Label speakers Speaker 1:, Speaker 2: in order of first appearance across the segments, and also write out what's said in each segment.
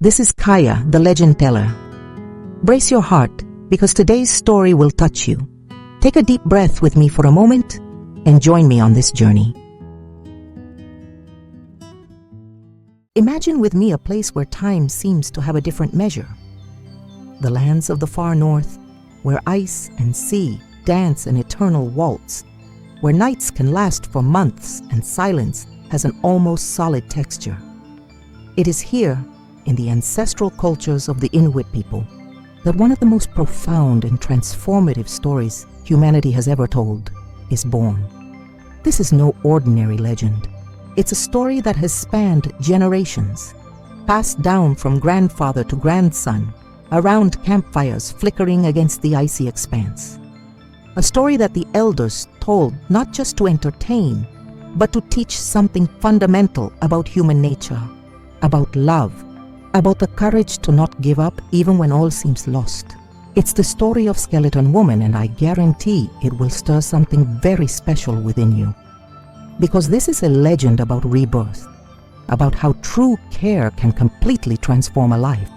Speaker 1: This is Kaya, the legend teller. Brace your heart, because today's story will touch you. Take a deep breath with me for a moment and join me on this journey. Imagine with me a place where time seems to have a different measure. The lands of the far north, where ice and sea dance an eternal waltz, where nights can last for months and silence has an almost solid texture. It is here, in the ancestral cultures of the Inuit people, that one of the most profound and transformative stories humanity has ever told is born. This is no ordinary legend. It's a story that has spanned generations, passed down from grandfather to grandson, around campfires flickering against the icy expanse. A story that the elders told not just to entertain, but to teach something fundamental about human nature, about love, about the courage to not give up even when all seems lost. It's the story of Skeleton Woman, and I guarantee it will stir something very special within you. Because this is a legend about rebirth, about how true care can completely transform a life,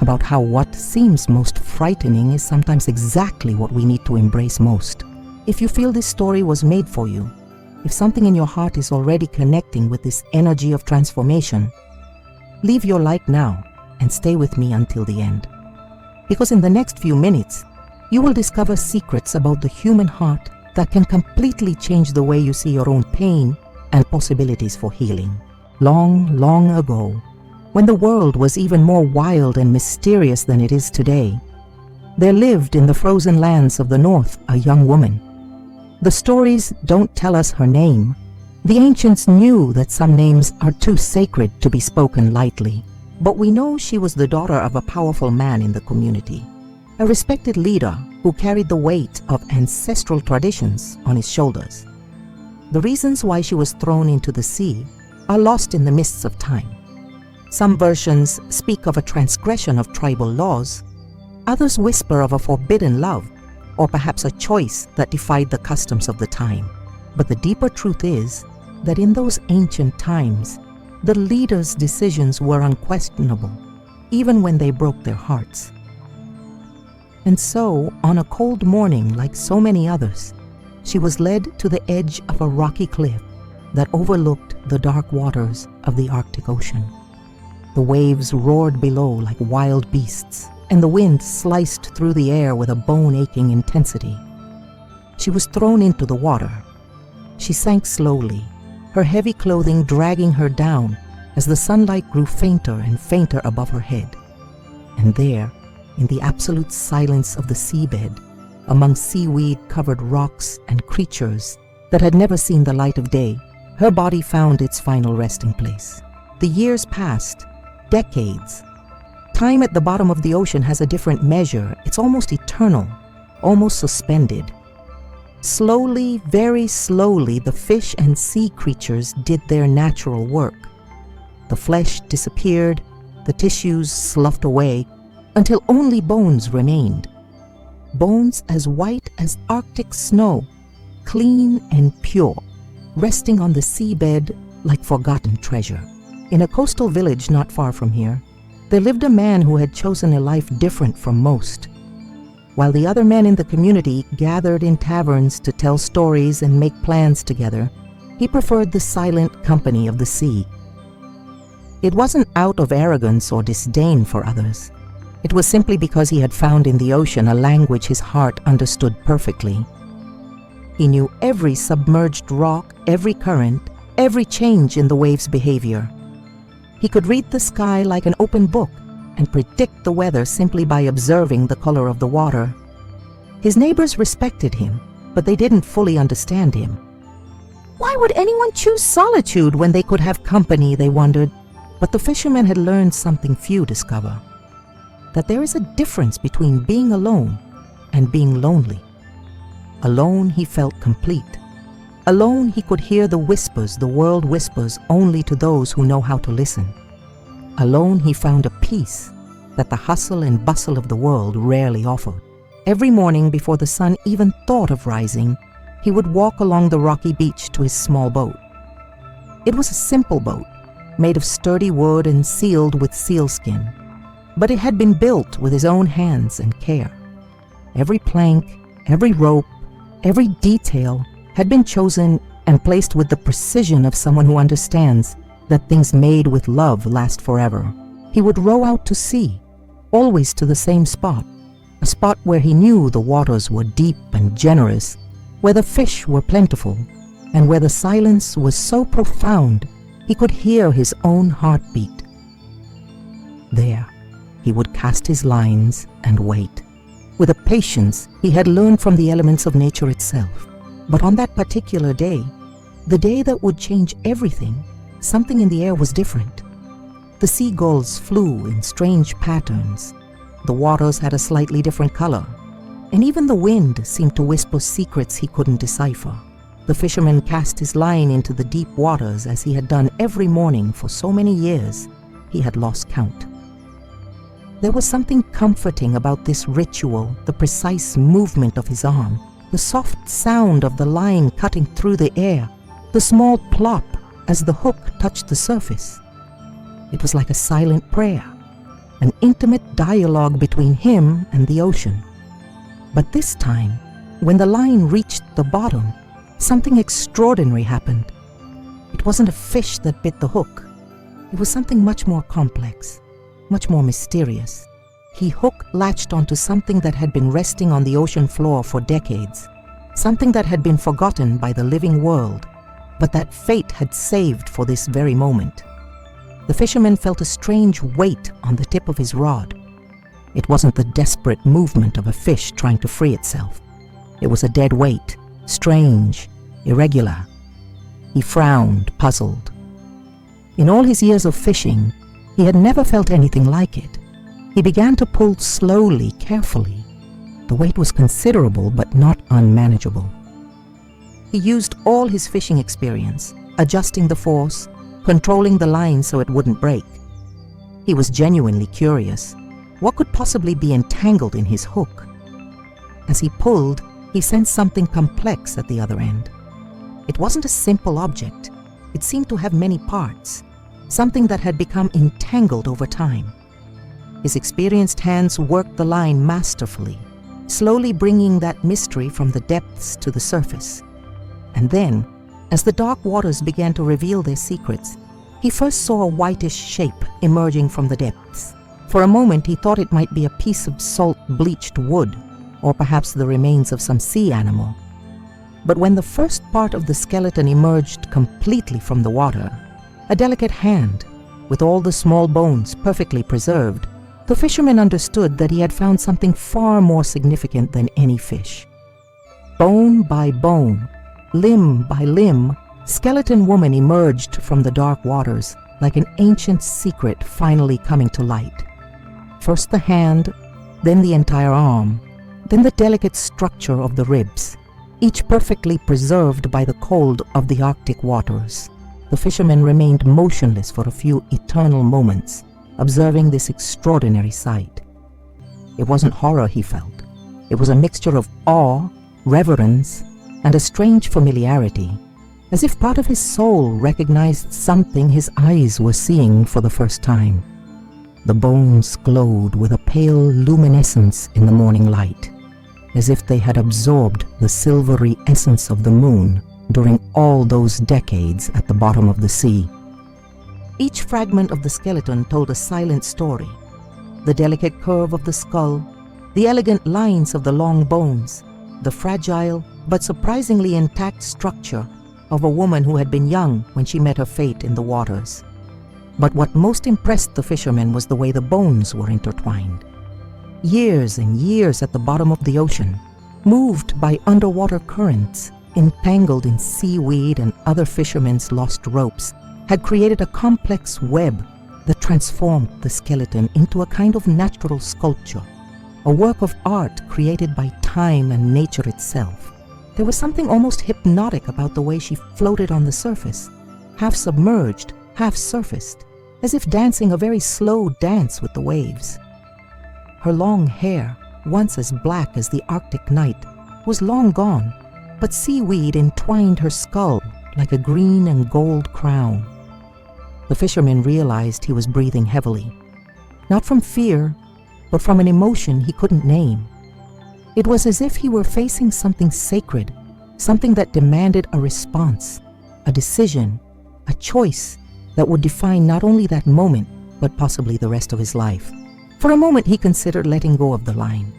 Speaker 1: about how what seems most frightening is sometimes exactly what we need to embrace most. If you feel this story was made for you, if something in your heart is already connecting with this energy of transformation, leave your light now and stay with me until the end. Because in the next few minutes, you will discover secrets about the human heart that can completely change the way you see your own pain and possibilities for healing. Long, long ago, when the world was even more wild and mysterious than it is today, there lived in the frozen lands of the north a young woman. The stories don't tell us her name. The ancients knew that some names are too sacred to be spoken lightly, but we know she was the daughter of a powerful man in the community, a respected leader who carried the weight of ancestral traditions on his shoulders. The reasons why she was thrown into the sea are lost in the mists of time. Some versions speak of a transgression of tribal laws, others whisper of a forbidden love, or perhaps a choice that defied the customs of the time. But the deeper truth is that in those ancient times, the leaders' decisions were unquestionable, even when they broke their hearts. And so, on a cold morning like so many others, she was led to the edge of a rocky cliff that overlooked the dark waters of the Arctic Ocean. The waves roared below like wild beasts, and the wind sliced through the air with a bone-aching intensity. She was thrown into the water. She sank slowly, her heavy clothing dragging her down as the sunlight grew fainter and fainter above her head. And there, in the absolute silence of the seabed, among seaweed-covered rocks and creatures that had never seen the light of day, her body found its final resting place. The years passed, decades. Time at the bottom of the ocean has a different measure. It's almost eternal, almost suspended. Slowly, very slowly, the fish and sea creatures did their natural work. The flesh disappeared, the tissues sloughed away, until only bones remained. Bones as white as Arctic snow, clean and pure, resting on the seabed like forgotten treasure. In a coastal village not far from here, there lived a man who had chosen a life different from most. While the other men in the community gathered in taverns to tell stories and make plans together, he preferred the silent company of the sea. It wasn't out of arrogance or disdain for others. It was simply because he had found in the ocean a language his heart understood perfectly. He knew every submerged rock, every current, every change in the wave's behavior. He could read the sky like an open book and predict the weather simply by observing the color of the water. His neighbors respected him, but they didn't fully understand him. Why would anyone choose solitude when they could have company, they wondered. But the fisherman had learned something few discover, that there is a difference between being alone and being lonely. Alone he felt complete. Alone he could hear the whispers the world whispers only to those who know how to listen. Alone he found a peace that the hustle and bustle of the world rarely offered. Every morning before the sun even thought of rising, he would walk along the rocky beach to his small boat. It was a simple boat, made of sturdy wood and sealed with sealskin. But it had been built with his own hands and care. Every plank, every rope, every detail had been chosen and placed with the precision of someone who understands that things made with love last forever. He would row out to sea, always to the same spot, a spot where he knew the waters were deep and generous, where the fish were plentiful, and where the silence was so profound he could hear his own heartbeat. There, he would cast his lines and wait, with a patience he had learned from the elements of nature itself. But on that particular day, the day that would change everything, something in the air was different. The seagulls flew in strange patterns. The waters had a slightly different color, and even the wind seemed to whisper secrets he couldn't decipher. The fisherman cast his line into the deep waters as he had done every morning for so many years he had lost count. There was something comforting about this ritual, the precise movement of his arm, the soft sound of the line cutting through the air, the small plop as the hook touched the surface. It was like a silent prayer, an intimate dialogue between him and the ocean. But this time, when the line reached the bottom, something extraordinary happened. It wasn't a fish that bit the hook. It was something much more complex, much more mysterious. He hook latched onto something that had been resting on the ocean floor for decades, something that had been forgotten by the living world, but that fate had saved for this very moment. The fisherman felt a strange weight on the tip of his rod. It wasn't the desperate movement of a fish trying to free itself. It was a dead weight, strange, irregular. He frowned, puzzled. In all his years of fishing, he had never felt anything like it. He began to pull slowly, carefully. The weight was considerable, but not unmanageable. He used all his fishing experience, adjusting the force, controlling the line so it wouldn't break. He was genuinely curious. What could possibly be entangled in his hook? As he pulled, he sensed something complex at the other end. It wasn't a simple object. It seemed to have many parts, something that had become entangled over time. His experienced hands worked the line masterfully, slowly bringing that mystery from the depths to the surface. And then, as the dark waters began to reveal their secrets, he first saw a whitish shape emerging from the depths. For a moment he thought it might be a piece of salt-bleached wood, or perhaps the remains of some sea animal. But when the first part of the skeleton emerged completely from the water, a delicate hand, with all the small bones perfectly preserved, the fisherman understood that he had found something far more significant than any fish. Bone by bone, limb by limb, Skeleton Woman emerged from the dark waters like an ancient secret finally coming to light. First the hand, then the entire arm, then the delicate structure of the ribs, each perfectly preserved by the cold of the Arctic waters. The fisherman remained motionless for a few eternal moments, observing this extraordinary sight. It wasn't horror he felt. It was a mixture of awe, reverence, and a strange familiarity, as if part of his soul recognized something his eyes were seeing for the first time. The bones glowed with a pale luminescence in the morning light, as if they had absorbed the silvery essence of the moon during all those decades at the bottom of the sea. Each fragment of the skeleton told a silent story. The delicate curve of the skull, the elegant lines of the long bones, the fragile but surprisingly intact structure of a woman who had been young when she met her fate in the waters. But what most impressed the fisherman was the way the bones were intertwined. Years and years at the bottom of the ocean, moved by underwater currents, entangled in seaweed and other fishermen's lost ropes, had created a complex web that transformed the skeleton into a kind of natural sculpture, a work of art created by time and nature itself. There was something almost hypnotic about the way she floated on the surface, half submerged, half surfaced, as if dancing a very slow dance with the waves. Her long hair, once as black as the Arctic night, was long gone, but seaweed entwined her skull like a green and gold crown. The fisherman realized he was breathing heavily, not from fear, but from an emotion he couldn't name. It was as if he were facing something sacred, something that demanded a response, a decision, a choice that would define not only that moment, but possibly the rest of his life. For a moment, he considered letting go of the line.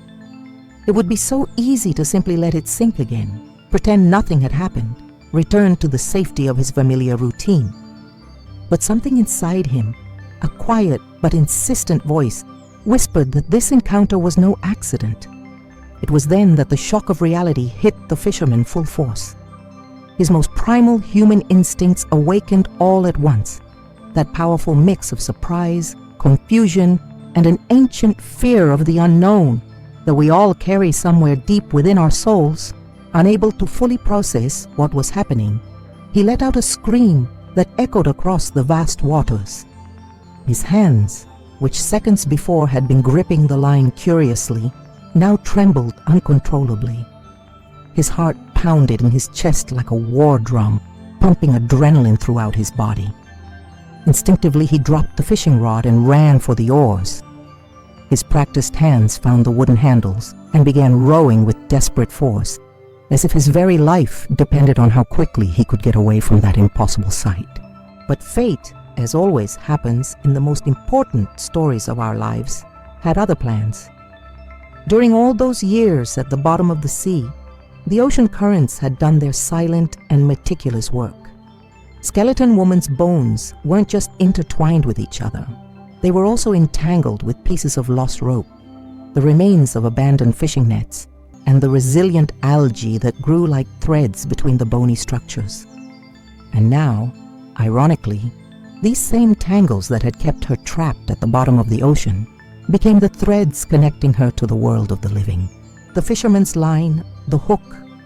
Speaker 1: It would be so easy to simply let it sink again, pretend nothing had happened, return to the safety of his familiar routine. But something inside him, a quiet but insistent voice, whispered that this encounter was no accident. It was then that the shock of reality hit the fisherman full force. His most primal human instincts awakened all at once, that powerful mix of surprise, confusion, and an ancient fear of the unknown that we all carry somewhere deep within our souls. Unable to fully process what was happening, he let out a scream that echoed across the vast waters. His hands, which seconds before had been gripping the line curiously, now trembled uncontrollably. His heart pounded in his chest like a war drum, pumping adrenaline throughout his body. Instinctively, he dropped the fishing rod and ran for the oars. His practiced hands found the wooden handles and began rowing with desperate force, as if his very life depended on how quickly he could get away from that impossible sight. But fate, as always happens in the most important stories of our lives, had other plans. During all those years at the bottom of the sea, the ocean currents had done their silent and meticulous work. Skeleton Woman's bones weren't just intertwined with each other. They were also entangled with pieces of lost rope, the remains of abandoned fishing nets, and the resilient algae that grew like threads between the bony structures. And now, ironically, these same tangles that had kept her trapped at the bottom of the ocean became the threads connecting her to the world of the living. The fisherman's line, the hook,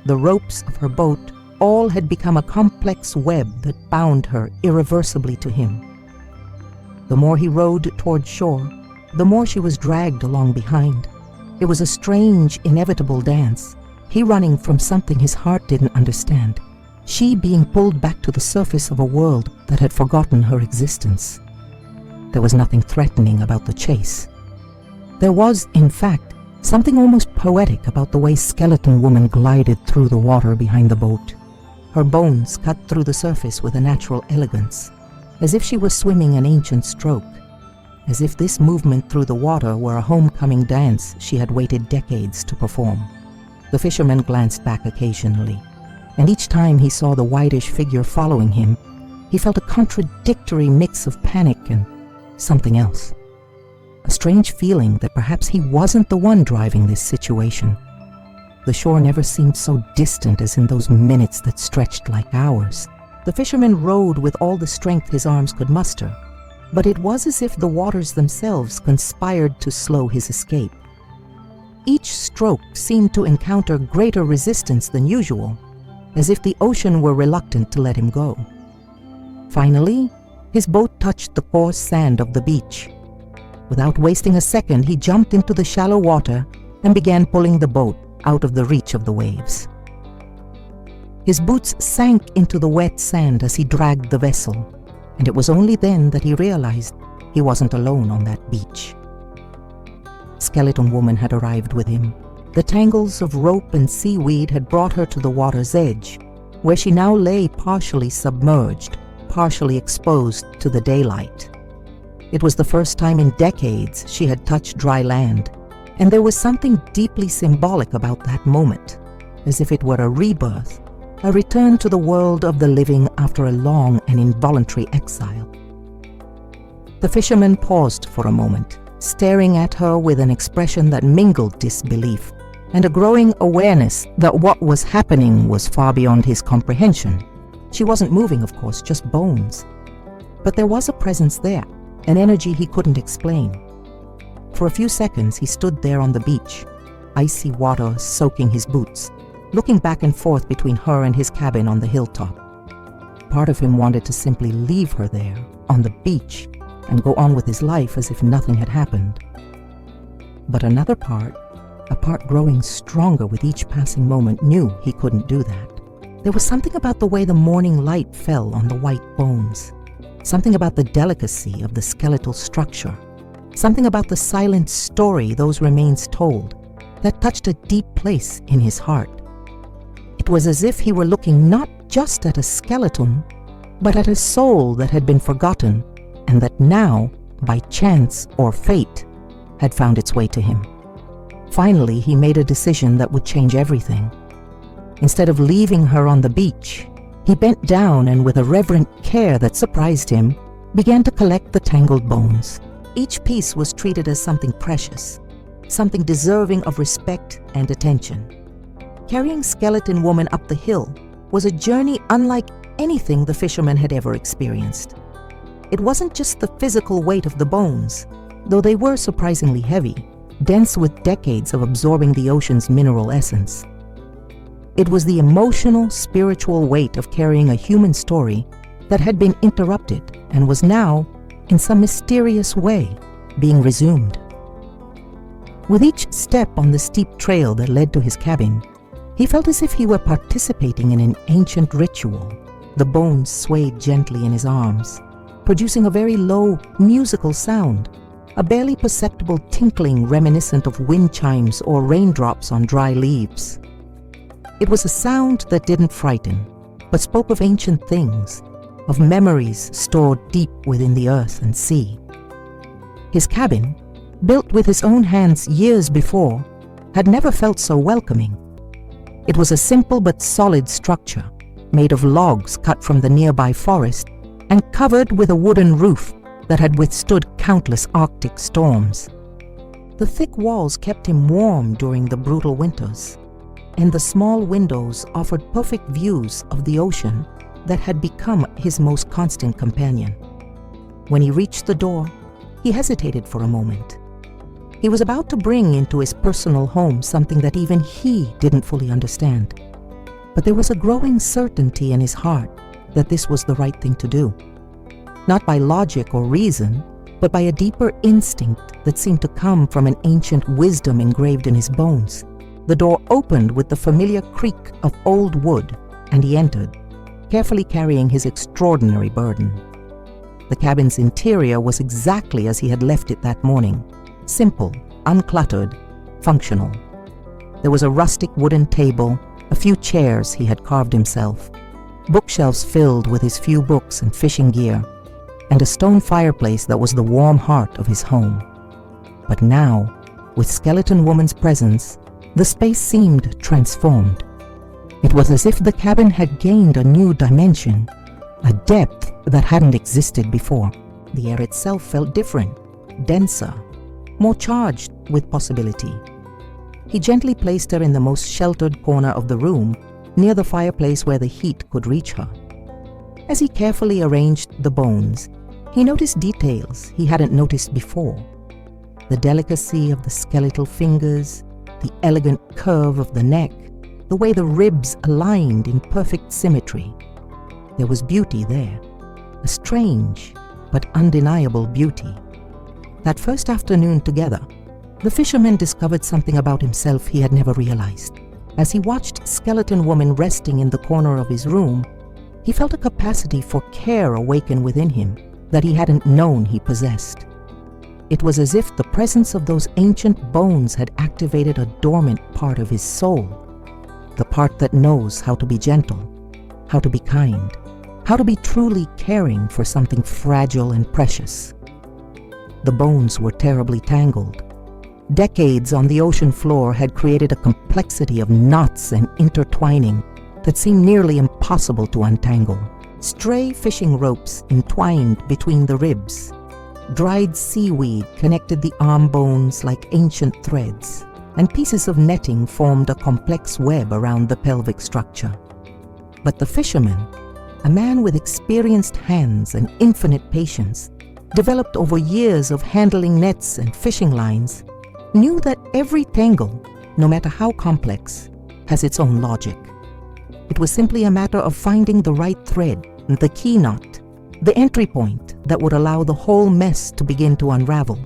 Speaker 1: the ropes of her boat, all had become a complex web that bound her irreversibly to him. The more he rowed toward shore, the more she was dragged along behind. It was a strange, inevitable dance, he running from something his heart didn't understand, she being pulled back to the surface of a world that had forgotten her existence. There was nothing threatening about the chase. There was, in fact, something almost poetic about the way Skeleton Woman glided through the water behind the boat. Her bones cut through the surface with a natural elegance, as if she were swimming an ancient stroke, as if this movement through the water were a homecoming dance she had waited decades to perform. The fisherman glanced back occasionally, and each time he saw the whitish figure following him, he felt a contradictory mix of panic and something else. A strange feeling that perhaps he wasn't the one driving this situation. The shore never seemed so distant as in those minutes that stretched like hours. The fisherman rowed with all the strength his arms could muster, but it was as if the waters themselves conspired to slow his escape. Each stroke seemed to encounter greater resistance than usual, as if the ocean were reluctant to let him go. Finally, his boat touched the coarse sand of the beach. Without wasting a second, he jumped into the shallow water and began pulling the boat out of the reach of the waves. His boots sank into the wet sand as he dragged the vessel, and it was only then that he realized he wasn't alone on that beach. Skeleton Woman had arrived with him. The tangles of rope and seaweed had brought her to the water's edge, where she now lay partially submerged, partially exposed to the daylight. It was the first time in decades she had touched dry land, and there was something deeply symbolic about that moment, as if it were a rebirth, a return to the world of the living after a long and involuntary exile. The fisherman paused for a moment, staring at her with an expression that mingled disbelief and a growing awareness that what was happening was far beyond his comprehension. She wasn't moving, of course, just bones. But there was a presence there, an energy he couldn't explain. For a few seconds he stood there on the beach, icy water soaking his boots, looking back and forth between her and his cabin on the hilltop. Part of him wanted to simply leave her there, on the beach, and go on with his life as if nothing had happened. But another part, a part growing stronger with each passing moment, knew he couldn't do that. There was something about the way the morning light fell on the white bones, something about the delicacy of the skeletal structure, something about the silent story those remains told that touched a deep place in his heart. It was as if he were looking not just at a skeleton, but at a soul that had been forgotten and that now, by chance or fate, had found its way to him. Finally, he made a decision that would change everything. Instead of leaving her on the beach, he bent down and with a reverent care that surprised him, began to collect the tangled bones. Each piece was treated as something precious, something deserving of respect and attention. Carrying Skeleton Woman up the hill was a journey unlike anything the fisherman had ever experienced. It wasn't just the physical weight of the bones, though they were surprisingly heavy, dense with decades of absorbing the ocean's mineral essence. It was the emotional, spiritual weight of carrying a human story that had been interrupted and was now, in some mysterious way, being resumed. With each step on the steep trail that led to his cabin, he felt as if he were participating in an ancient ritual. The bones swayed gently in his arms, producing a very low, musical sound, a barely perceptible tinkling reminiscent of wind chimes or raindrops on dry leaves. It was a sound that didn't frighten, but spoke of ancient things, of memories stored deep within the earth and sea. His cabin, built with his own hands years before, had never felt so welcoming. It was a simple but solid structure, made of logs cut from the nearby forest and covered with a wooden roof that had withstood countless Arctic storms. The thick walls kept him warm during the brutal winters, and the small windows offered perfect views of the ocean that had become his most constant companion. When he reached the door, he hesitated for a moment. He was about to bring into his personal home something that even he didn't fully understand. But there was a growing certainty in his heart that this was the right thing to do. Not by logic or reason, but by a deeper instinct that seemed to come from an ancient wisdom engraved in his bones. The door opened with the familiar creak of old wood, and he entered, carefully carrying his extraordinary burden. The cabin's interior was exactly as he had left it that morning. Simple, uncluttered, functional. There was a rustic wooden table, a few chairs he had carved himself, bookshelves filled with his few books and fishing gear, and a stone fireplace that was the warm heart of his home. But now, with Skeleton Woman's presence, the space seemed transformed. It was as if the cabin had gained a new dimension, a depth that hadn't existed before. The air itself felt different, denser, more charged with possibility. He gently placed her in the most sheltered corner of the room, near the fireplace where the heat could reach her. As he carefully arranged the bones, he noticed details he hadn't noticed before. The delicacy of the skeletal fingers, the elegant curve of the neck, the way the ribs aligned in perfect symmetry. There was beauty there, a strange but undeniable beauty. That first afternoon together, the fisherman discovered something about himself he had never realized. As he watched Skeleton Woman resting in the corner of his room, he felt a capacity for care awaken within him that he hadn't known he possessed. It was as if the presence of those ancient bones had activated a dormant part of his soul, the part that knows how to be gentle, how to be kind, how to be truly caring for something fragile and precious. The bones were terribly tangled. Decades on the ocean floor had created a complexity of knots and intertwining that seemed nearly impossible to untangle. Stray fishing ropes entwined between the ribs. Dried seaweed connected the arm bones like ancient threads, and pieces of netting formed a complex web around the pelvic structure. But the fisherman, a man with experienced hands and infinite patience, developed over years of handling nets and fishing lines, knew that every tangle, no matter how complex, has its own logic. It was simply a matter of finding the right thread, the key knot, the entry point that would allow the whole mess to begin to unravel.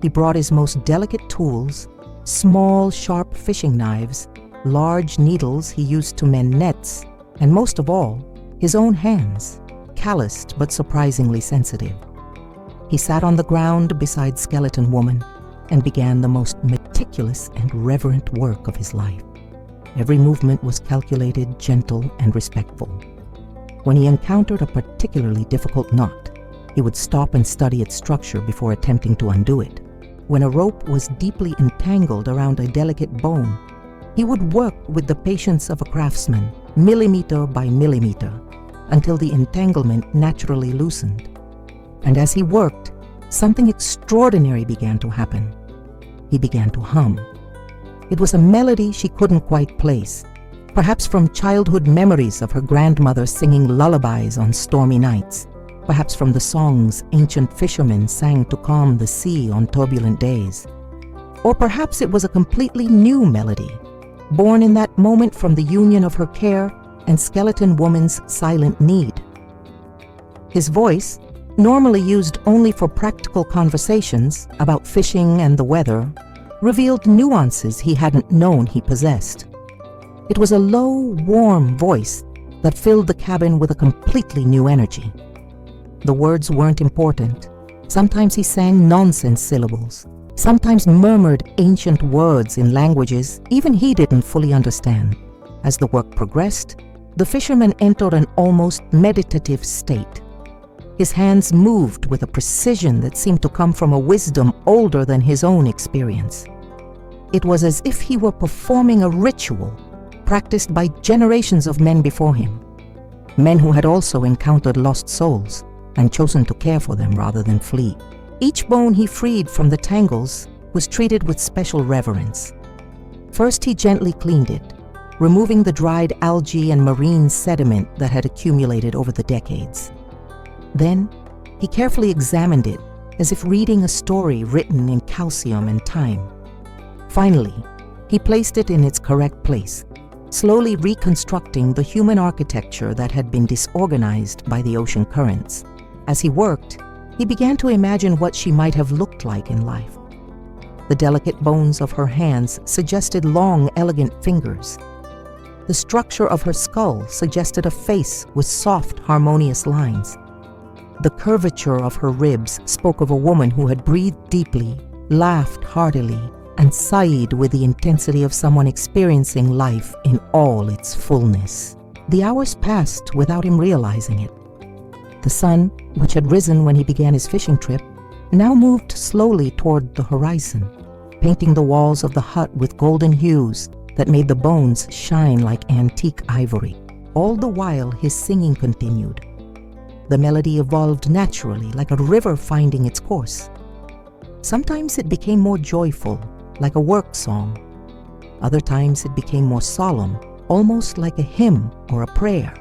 Speaker 1: He brought his most delicate tools, small, sharp fishing knives, large needles he used to mend nets, and most of all, his own hands, calloused but surprisingly sensitive. He sat on the ground beside Skeleton Woman and began the most meticulous and reverent work of his life. Every movement was calculated, gentle, and respectful. When he encountered a particularly difficult knot, he would stop and study its structure before attempting to undo it. When a rope was deeply entangled around a delicate bone, he would work with the patience of a craftsman, millimeter by millimeter, until the entanglement naturally loosened. And as he worked, something extraordinary began to happen. He began to hum. It was a melody she couldn't quite place, perhaps from childhood memories of her grandmother singing lullabies on stormy nights, perhaps from the songs ancient fishermen sang to calm the sea on turbulent days. Or perhaps it was a completely new melody, born in that moment from the union of her care and Skeleton Woman's silent need. His voice, normally used only for practical conversations about fishing and the weather, revealed nuances he hadn't known he possessed. It was a low, warm voice that filled the cabin with a completely new energy. The words weren't important. Sometimes he sang nonsense syllables, sometimes murmured ancient words in languages even he didn't fully understand. As the work progressed, the fisherman entered an almost meditative state. His hands moved with a precision that seemed to come from a wisdom older than his own experience. It was as if he were performing a ritual practiced by generations of men before him, men who had also encountered lost souls and chosen to care for them rather than flee. Each bone he freed from the tangles was treated with special reverence. First, he gently cleaned it, removing the dried algae and marine sediment that had accumulated over the decades. Then, he carefully examined it as if reading a story written in calcium and time. Finally, he placed it in its correct place, slowly reconstructing the human architecture that had been disorganized by the ocean currents. As he worked, he began to imagine what she might have looked like in life. The delicate bones of her hands suggested long, elegant fingers. The structure of her skull suggested a face with soft, harmonious lines. The curvature of her ribs spoke of a woman who had breathed deeply, laughed heartily, and sighed with the intensity of someone experiencing life in all its fullness. The hours passed without him realizing it. The sun, which had risen when he began his fishing trip, now moved slowly toward the horizon, painting the walls of the hut with golden hues that made the bones shine like antique ivory. All the while, his singing continued. The melody evolved naturally, like a river finding its course. Sometimes it became more joyful, like a work song. Other times it became more solemn, almost like a hymn or a prayer.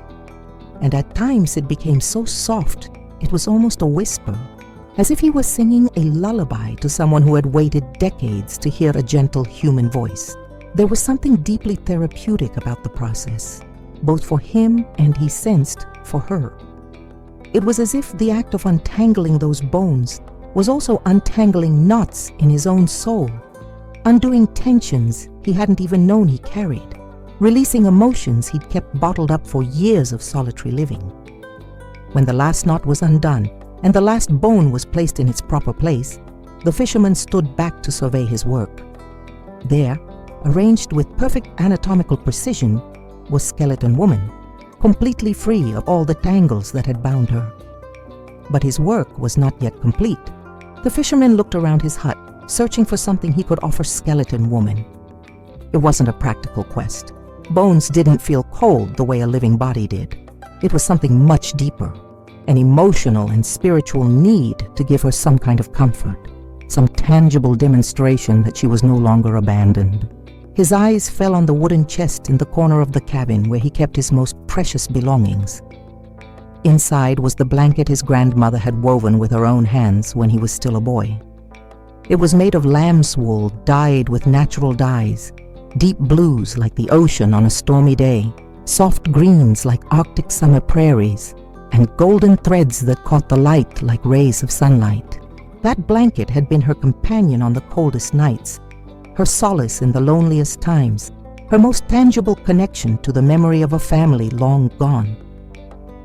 Speaker 1: And at times it became so soft, it was almost a whisper, as if he was singing a lullaby to someone who had waited decades to hear a gentle human voice. There was something deeply therapeutic about the process, both for him and, he sensed, for her. It was as if the act of untangling those bones was also untangling knots in his own soul, undoing tensions he hadn't even known he carried, releasing emotions he'd kept bottled up for years of solitary living. When the last knot was undone and the last bone was placed in its proper place, the fisherman stood back to survey his work. There, arranged with perfect anatomical precision, was Skeleton Woman, completely free of all the tangles that had bound her. But his work was not yet complete. The fisherman looked around his hut, searching for something he could offer Skeleton Woman. It wasn't a practical quest. Bones didn't feel cold the way a living body did. It was something much deeper, an emotional and spiritual need to give her some kind of comfort, some tangible demonstration that she was no longer abandoned. His eyes fell on the wooden chest in the corner of the cabin where he kept his most precious belongings. Inside was the blanket his grandmother had woven with her own hands when he was still a boy. It was made of lamb's wool dyed with natural dyes, deep blues like the ocean on a stormy day, soft greens like Arctic summer prairies, and golden threads that caught the light like rays of sunlight. That blanket had been her companion on the coldest nights, her solace in the loneliest times, her most tangible connection to the memory of a family long gone.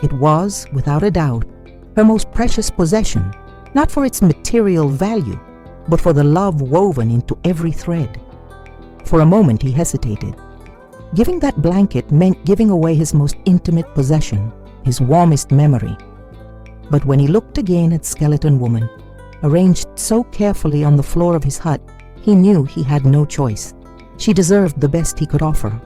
Speaker 1: It was, without a doubt, her most precious possession, not for its material value, but for the love woven into every thread. For a moment he hesitated. Giving that blanket meant giving away his most intimate possession, his warmest memory. But when he looked again at Skeleton Woman, arranged so carefully on the floor of his hut, he knew he had no choice. She deserved the best he could offer.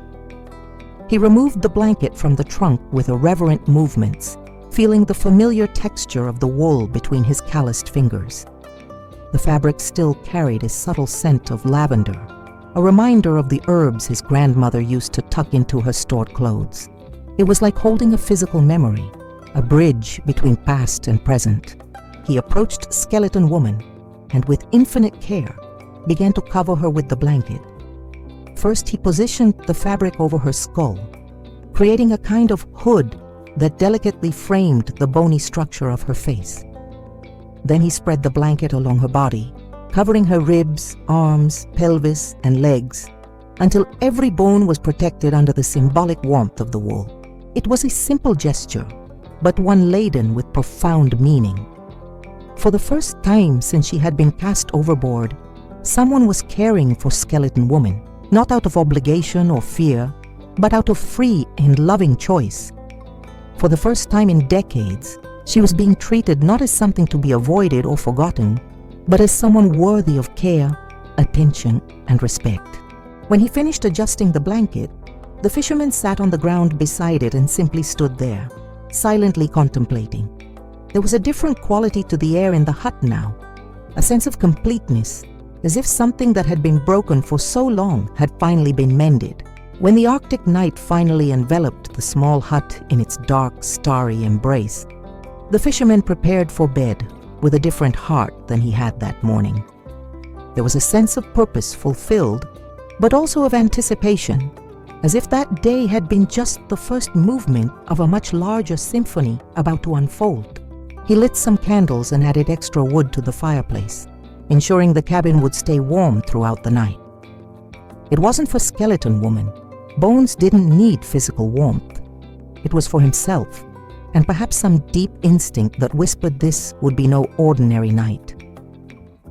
Speaker 1: He removed the blanket from the trunk with irreverent movements, feeling the familiar texture of the wool between his calloused fingers. The fabric still carried a subtle scent of lavender, a reminder of the herbs his grandmother used to tuck into her stored clothes. It was like holding a physical memory, a bridge between past and present. He approached Skeleton Woman and with infinite care began to cover her with the blanket. First he positioned the fabric over her skull, creating a kind of hood that delicately framed the bony structure of her face. Then he spread the blanket along her body, covering her ribs, arms, pelvis, and legs, until every bone was protected under the symbolic warmth of the wool. It was a simple gesture, but one laden with profound meaning. For the first time since she had been cast overboard, someone was caring for Skeleton Woman, not out of obligation or fear, but out of free and loving choice. For the first time in decades, she was being treated not as something to be avoided or forgotten, but as someone worthy of care, attention, and respect. When he finished adjusting the blanket, the fisherman sat on the ground beside it and simply stood there, silently contemplating. There was a different quality to the air in the hut now, a sense of completeness, as if something that had been broken for so long had finally been mended. When the Arctic night finally enveloped the small hut in its dark, starry embrace, the fisherman prepared for bed with a different heart than he had that morning. There was a sense of purpose fulfilled, but also of anticipation, as if that day had been just the first movement of a much larger symphony about to unfold. He lit some candles and added extra wood to the fireplace, ensuring the cabin would stay warm throughout the night. It wasn't for Skeleton Woman. Bones didn't need physical warmth. It was for himself, and perhaps some deep instinct that whispered this would be no ordinary night.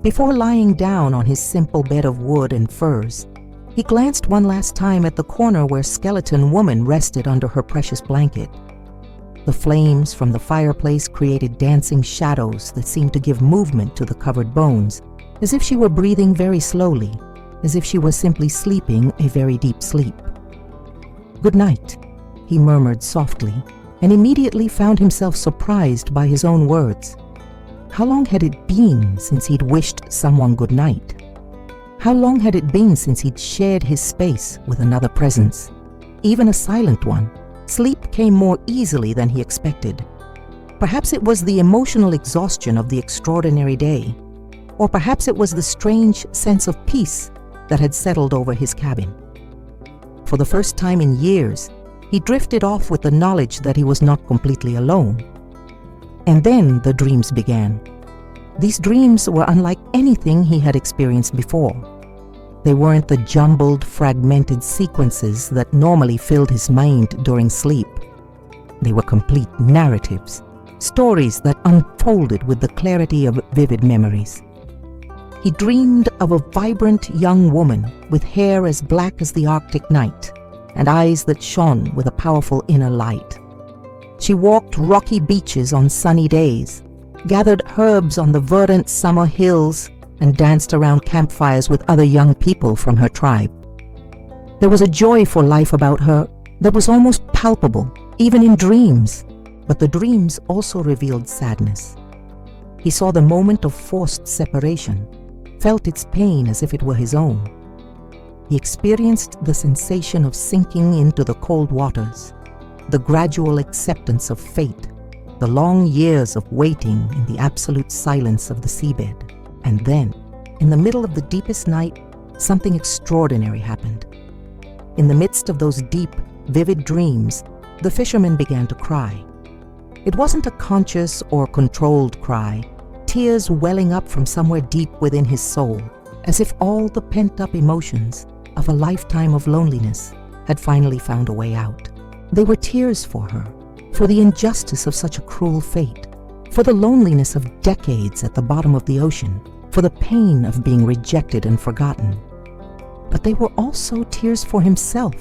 Speaker 1: Before lying down on his simple bed of wood and furs, he glanced one last time at the corner where Skeleton Woman rested under her precious blanket. The flames from the fireplace created dancing shadows that seemed to give movement to the covered bones, as if she were breathing very slowly, as if she was simply sleeping a very deep sleep. "Good night," he murmured softly, and immediately found himself surprised by his own words. How long had it been since he'd wished someone good night? How long had it been since he'd shared his space with another presence, even a silent one? Sleep came more easily than he expected. Perhaps it was the emotional exhaustion of the extraordinary day, or perhaps it was the strange sense of peace that had settled over his cabin. For the first time in years, he drifted off with the knowledge that he was not completely alone. And then the dreams began. These dreams were unlike anything he had experienced before. They weren't the jumbled, fragmented sequences that normally filled his mind during sleep. They were complete narratives, stories that unfolded with the clarity of vivid memories. He dreamed of a vibrant young woman with hair as black as the Arctic night and eyes that shone with a powerful inner light. She walked rocky beaches on sunny days, gathered herbs on the verdant summer hills, and danced around campfires with other young people from her tribe. There was a joy for life about her that was almost palpable, even in dreams, but the dreams also revealed sadness. He saw the moment of forced separation, felt its pain as if it were his own. He experienced the sensation of sinking into the cold waters, the gradual acceptance of fate, the long years of waiting in the absolute silence of the seabed. And then, in the middle of the deepest night, something extraordinary happened. In the midst of those deep, vivid dreams, the fisherman began to cry. It wasn't a conscious or controlled cry, tears welling up from somewhere deep within his soul, as if all the pent-up emotions of a lifetime of loneliness had finally found a way out. They were tears for her, for the injustice of such a cruel fate, for the loneliness of decades at the bottom of the ocean, for the pain of being rejected and forgotten. But they were also tears for himself,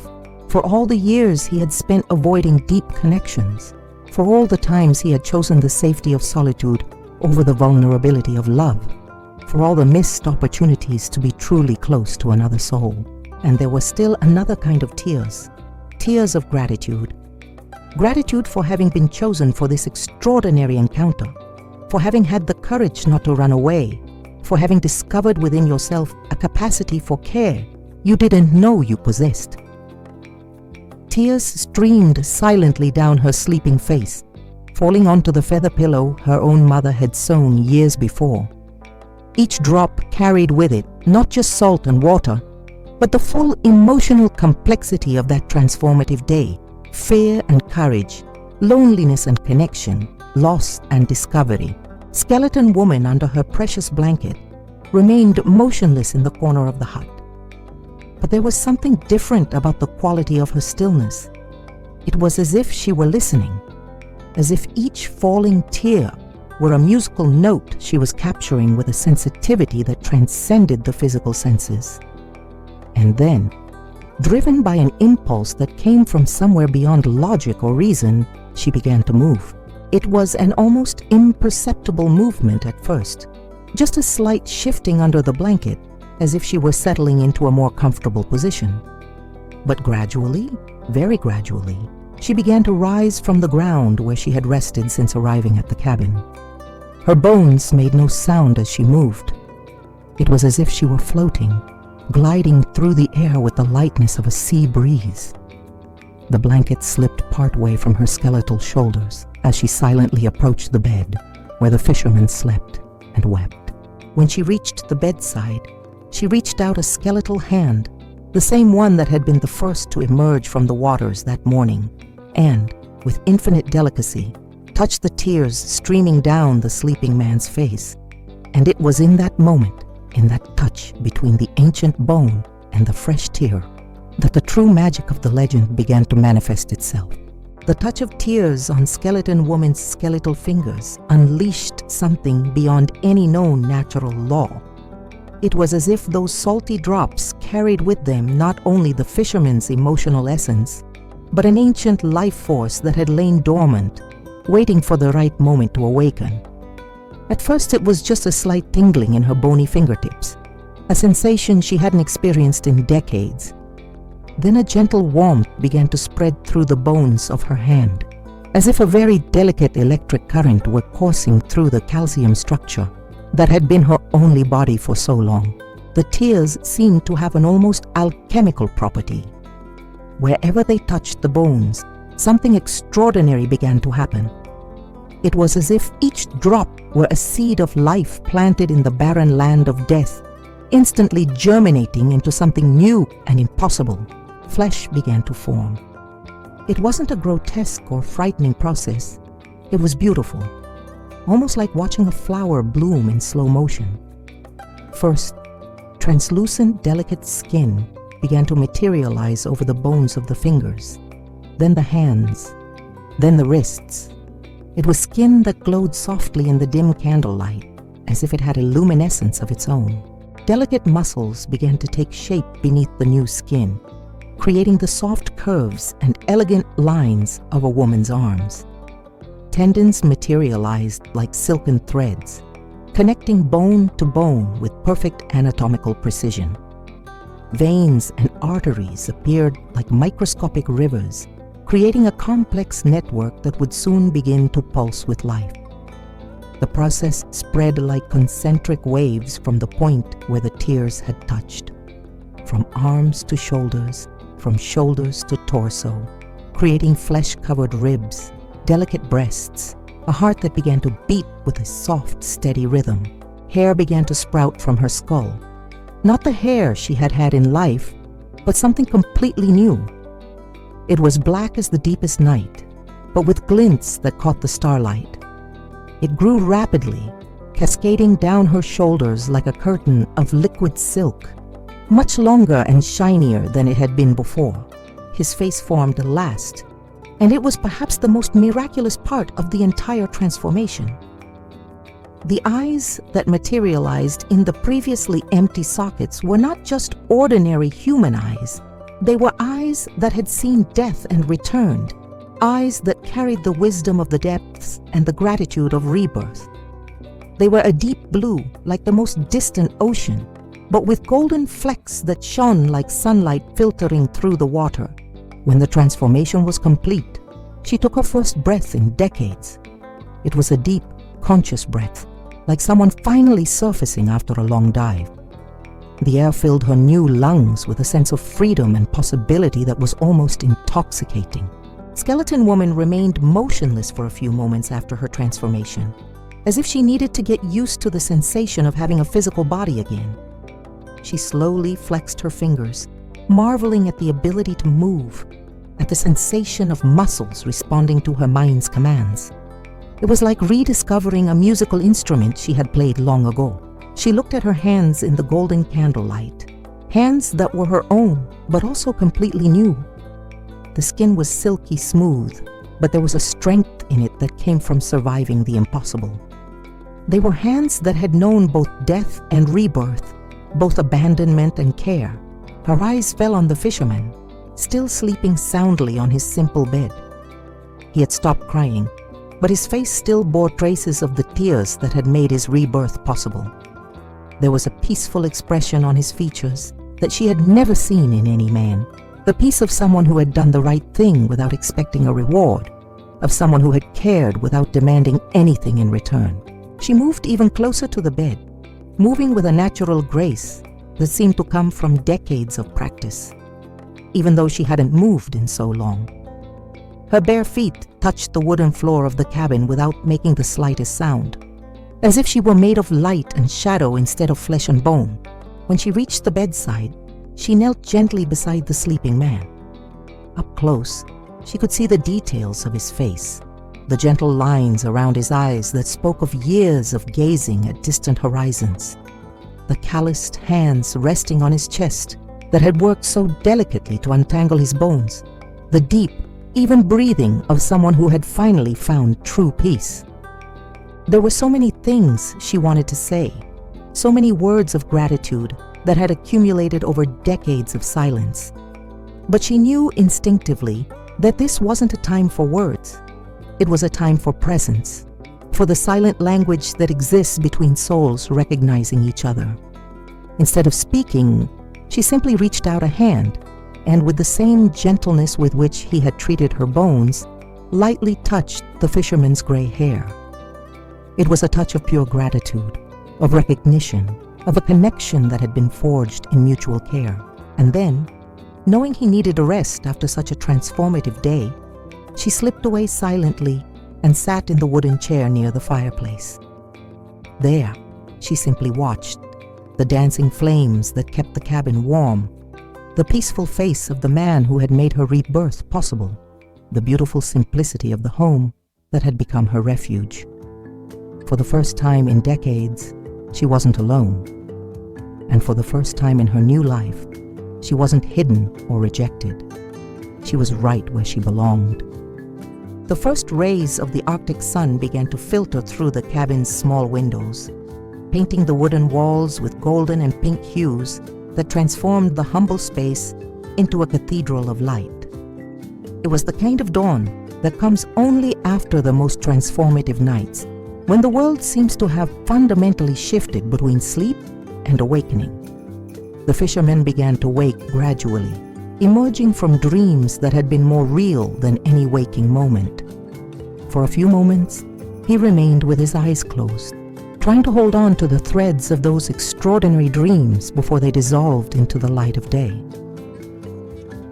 Speaker 1: for all the years he had spent avoiding deep connections, for all the times he had chosen the safety of solitude over the vulnerability of love, for all the missed opportunities to be truly close to another soul. And there was still another kind of tears, tears of gratitude. Gratitude for having been chosen for this extraordinary encounter, for having had the courage not to run away, for having discovered within yourself a capacity for care you didn't know you possessed. Tears streamed silently down her sleeping face, falling onto the feather pillow her own mother had sewn years before. Each drop carried with it not just salt and water, but the full emotional complexity of that transformative day, fear and courage, loneliness and connection, loss and discovery. Skeleton Woman, under her precious blanket, remained motionless in the corner of the hut. But there was something different about the quality of her stillness. It was as if she were listening, as if each falling tear were a musical note she was capturing with a sensitivity that transcended the physical senses. And then, driven by an impulse that came from somewhere beyond logic or reason, she began to move. It was an almost imperceptible movement at first, just a slight shifting under the blanket, as if she were settling into a more comfortable position. But gradually, very gradually, she began to rise from the ground where she had rested since arriving at the cabin. Her bones made no sound as she moved. It was as if she were floating, gliding through the air with the lightness of a sea breeze. The blanket slipped partway from her skeletal shoulders as she silently approached the bed where the fisherman slept and wept. When she reached the bedside, she reached out a skeletal hand, the same one that had been the first to emerge from the waters that morning, and, with infinite delicacy, touched the tears streaming down the sleeping man's face. And it was in that moment, in that touch between the ancient bone and the fresh tear, that the true magic of the legend began to manifest itself. The touch of tears on Skeleton Woman's skeletal fingers unleashed something beyond any known natural law. It was as if those salty drops carried with them not only the fisherman's emotional essence, but an ancient life force that had lain dormant, waiting for the right moment to awaken. At first it was just a slight tingling in her bony fingertips, a sensation she hadn't experienced in decades. Then a gentle warmth began to spread through the bones of her hand, as if a very delicate electric current were coursing through the calcium structure that had been her only body for so long. The tears seemed to have an almost alchemical property. Wherever they touched the bones, something extraordinary began to happen. It was as if each drop were a seed of life planted in the barren land of death, instantly germinating into something new and impossible. Flesh began to form. It wasn't a grotesque or frightening process. It was beautiful, almost like watching a flower bloom in slow motion. First, translucent, delicate skin began to materialize over the bones of the fingers, then the hands, then the wrists. It was skin that glowed softly in the dim candlelight, as if it had a luminescence of its own. Delicate muscles began to take shape beneath the new skin, creating the soft curves and elegant lines of a woman's arms. Tendons materialized like silken threads, connecting bone to bone with perfect anatomical precision. Veins and arteries appeared like microscopic rivers, creating a complex network that would soon begin to pulse with life. The process spread like concentric waves from the point where the tears had touched, from arms to shoulders, from shoulders to torso, creating flesh-covered ribs, delicate breasts, a heart that began to beat with a soft, steady rhythm. Hair began to sprout from her skull. Not the hair she had had in life, but something completely new. It was black as the deepest night, but with glints that caught the starlight. It grew rapidly, cascading down her shoulders like a curtain of liquid silk, much longer and shinier than it had been before. His face formed last, and it was perhaps the most miraculous part of the entire transformation. The eyes that materialized in the previously empty sockets were not just ordinary human eyes. They were eyes that had seen death and returned, eyes that carried the wisdom of the depths and the gratitude of rebirth. They were a deep blue, like the most distant ocean, but with golden flecks that shone like sunlight filtering through the water. When the transformation was complete, she took her first breath in decades. It was a deep, conscious breath, like someone finally surfacing after a long dive. The air filled her new lungs with a sense of freedom and possibility that was almost intoxicating. Skeleton Woman remained motionless for a few moments after her transformation, as if she needed to get used to the sensation of having a physical body again. She slowly flexed her fingers, marveling at the ability to move, at the sensation of muscles responding to her mind's commands. It was like rediscovering a musical instrument she had played long ago. She looked at her hands in the golden candlelight, hands that were her own, but also completely new. The skin was silky smooth, but there was a strength in it that came from surviving the impossible. They were hands that had known both death and rebirth, both abandonment and care. Her eyes fell on the fisherman, still sleeping soundly on his simple bed. He had stopped crying, but his face still bore traces of the tears that had made his rebirth possible. There was a peaceful expression on his features that she had never seen in any man, the peace of someone who had done the right thing without expecting a reward, of someone who had cared without demanding anything in return. She moved even closer to the bed, moving with a natural grace that seemed to come from decades of practice, even though she hadn't moved in so long. Her bare feet touched the wooden floor of the cabin without making the slightest sound, as if she were made of light and shadow instead of flesh and bone. When she reached the bedside, she knelt gently beside the sleeping man. Up close, she could see the details of his face, the gentle lines around his eyes that spoke of years of gazing at distant horizons, the calloused hands resting on his chest that had worked so delicately to untangle his bones, the deep, even breathing of someone who had finally found true peace. There were so many things she wanted to say, so many words of gratitude that had accumulated over decades of silence. But she knew instinctively that this wasn't a time for words. It was a time for presence, for the silent language that exists between souls recognizing each other. Instead of speaking, she simply reached out a hand, and with the same gentleness with which he had treated her bones, lightly touched the fisherman's gray hair. It was a touch of pure gratitude, of recognition, of a connection that had been forged in mutual care. And then, knowing he needed a rest after such a transformative day, she slipped away silently and sat in the wooden chair near the fireplace. There, she simply watched, the dancing flames that kept the cabin warm, the peaceful face of the man who had made her rebirth possible, the beautiful simplicity of the home that had become her refuge. For the first time in decades, she wasn't alone. And for the first time in her new life, she wasn't hidden or rejected. She was right where she belonged. The first rays of the Arctic sun began to filter through the cabin's small windows, painting the wooden walls with golden and pink hues that transformed the humble space into a cathedral of light. It was the kind of dawn that comes only after the most transformative nights, when the world seems to have fundamentally shifted between sleep and awakening. The fisherman began to wake gradually, emerging from dreams that had been more real than any waking moment. For a few moments, he remained with his eyes closed, trying to hold on to the threads of those extraordinary dreams before they dissolved into the light of day.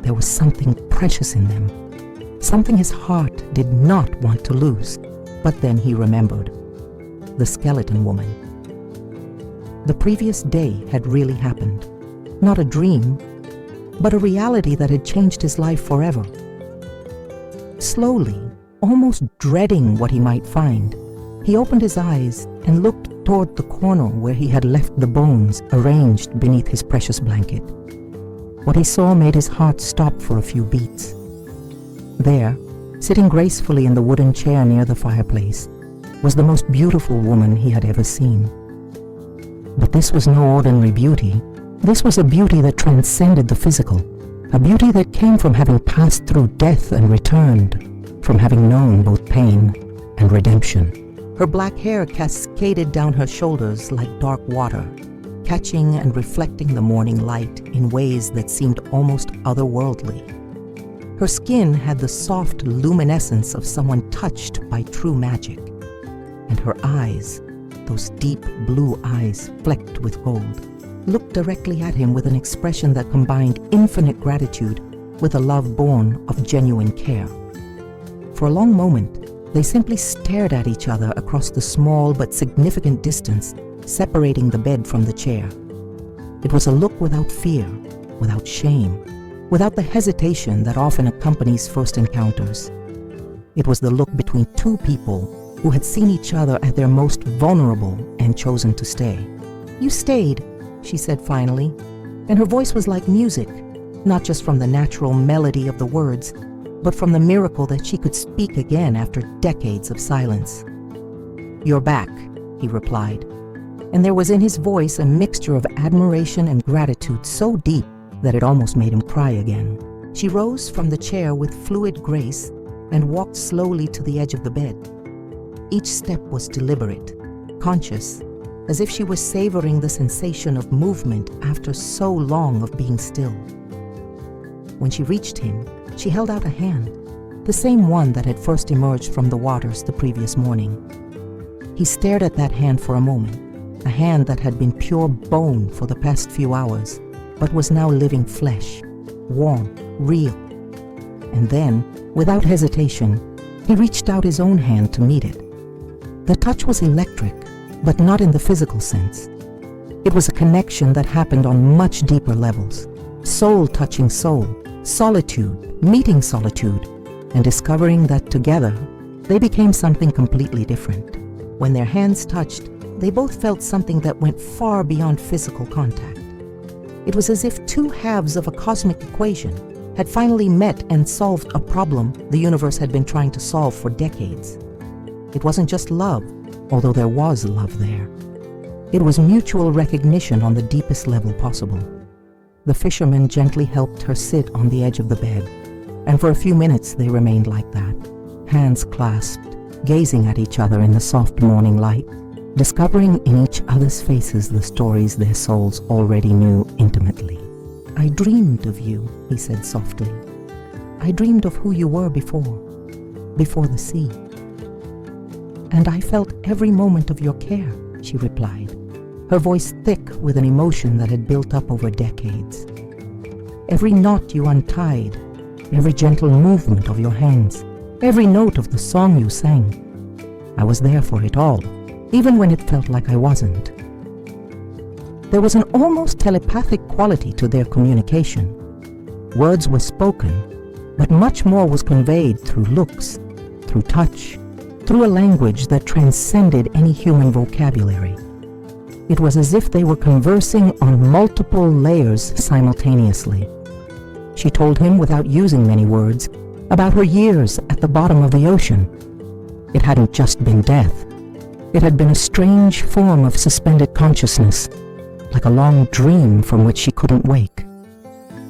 Speaker 1: There was something precious in them, something his heart did not want to lose. But then he remembered. The skeleton woman. The previous day had really happened. Not a dream, but a reality that had changed his life forever. Slowly, almost dreading what he might find, he opened his eyes and looked toward the corner where he had left the bones arranged beneath his precious blanket. What he saw made his heart stop for a few beats. There, sitting gracefully in the wooden chair near the fireplace, was the most beautiful woman he had ever seen. But this was no ordinary beauty. This was a beauty that transcended the physical, a beauty that came from having passed through death and returned, from having known both pain and redemption. Her black hair cascaded down her shoulders like dark water, catching and reflecting the morning light in ways that seemed almost otherworldly. Her skin had the soft luminescence of someone touched by true magic, and her eyes, those deep blue eyes flecked with gold, looked directly at him with an expression that combined infinite gratitude with a love born of genuine care. For a long moment, they simply stared at each other across the small but significant distance separating the bed from the chair. It was a look without fear, without shame, without the hesitation that often accompanies first encounters. It was the look between two people who had seen each other at their most vulnerable and chosen to stay. "You stayed," she said finally, and her voice was like music, not just from the natural melody of the words, but from the miracle that she could speak again after decades of silence. "You're back," he replied, and there was in his voice a mixture of admiration and gratitude so deep that it almost made him cry again. She rose from the chair with fluid grace and walked slowly to the edge of the bed. Each step was deliberate, conscious, as if she was savoring the sensation of movement after so long of being still. When she reached him, she held out a hand, the same one that had first emerged from the waters the previous morning. He stared at that hand for a moment, a hand that had been pure bone for the past few hours, but was now living flesh, warm, real. And then, without hesitation, he reached out his own hand to meet it. The touch was electric, but not in the physical sense. It was a connection that happened on much deeper levels, soul touching soul, solitude meeting solitude, and discovering that together they became something completely different. When their hands touched, they both felt something that went far beyond physical contact. It was as if two halves of a cosmic equation had finally met and solved a problem the universe had been trying to solve for decades. It wasn't just love, although there was love there. It was mutual recognition on the deepest level possible. The fisherman gently helped her sit on the edge of the bed, and for a few minutes they remained like that, hands clasped, gazing at each other in the soft morning light, discovering in each other's faces the stories their souls already knew intimately. "I dreamed of you," he said softly. "I dreamed of who you were before the sea. And I felt every moment of your care," she replied, her voice thick with an emotion that had built up over decades. "Every knot you untied, every gentle movement of your hands, every note of the song you sang. I was there for it all, even when it felt like I wasn't." There was an almost telepathic quality to their communication. Words were spoken, but much more was conveyed through looks, through touch, through a language that transcended any human vocabulary. It was as if they were conversing on multiple layers simultaneously. She told him, without using many words, about her years at the bottom of the ocean. It hadn't just been death. It had been a strange form of suspended consciousness, like a long dream from which she couldn't wake.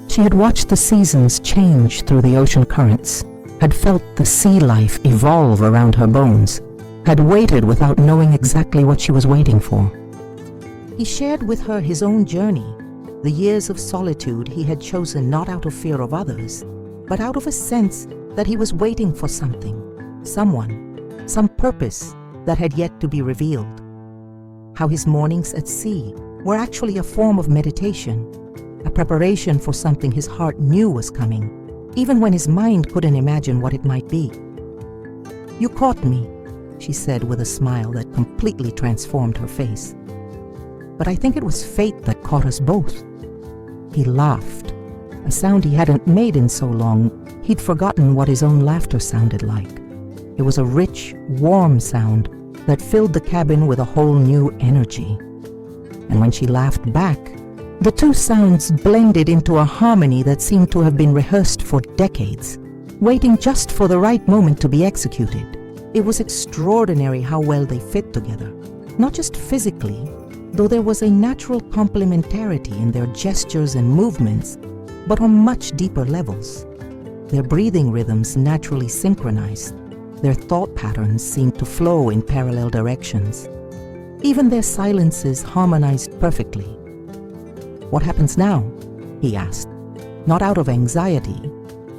Speaker 1: She had watched the seasons change through the ocean currents, had felt the sea life evolve around her bones, had waited without knowing exactly what she was waiting for. He shared with her his own journey, the years of solitude he had chosen not out of fear of others, but out of a sense that he was waiting for something, someone, some purpose that had yet to be revealed. How his mornings at sea were actually a form of meditation, a preparation for something his heart knew was coming, even when his mind couldn't imagine what it might be. "You caught me," she said with a smile that completely transformed her face. "But I think it was fate that caught us both." He laughed, a sound he hadn't made in so long, he'd forgotten what his own laughter sounded like. It was a rich, warm sound that filled the cabin with a whole new energy. And when she laughed back, the two sounds blended into a harmony that seemed to have been rehearsed for decades, waiting just for the right moment to be executed. It was extraordinary how well they fit together, not just physically, though there was a natural complementarity in their gestures and movements, but on much deeper levels. Their breathing rhythms naturally synchronized. Their thought patterns seemed to flow in parallel directions. Even their silences harmonized perfectly. "What happens now?" he asked, not out of anxiety,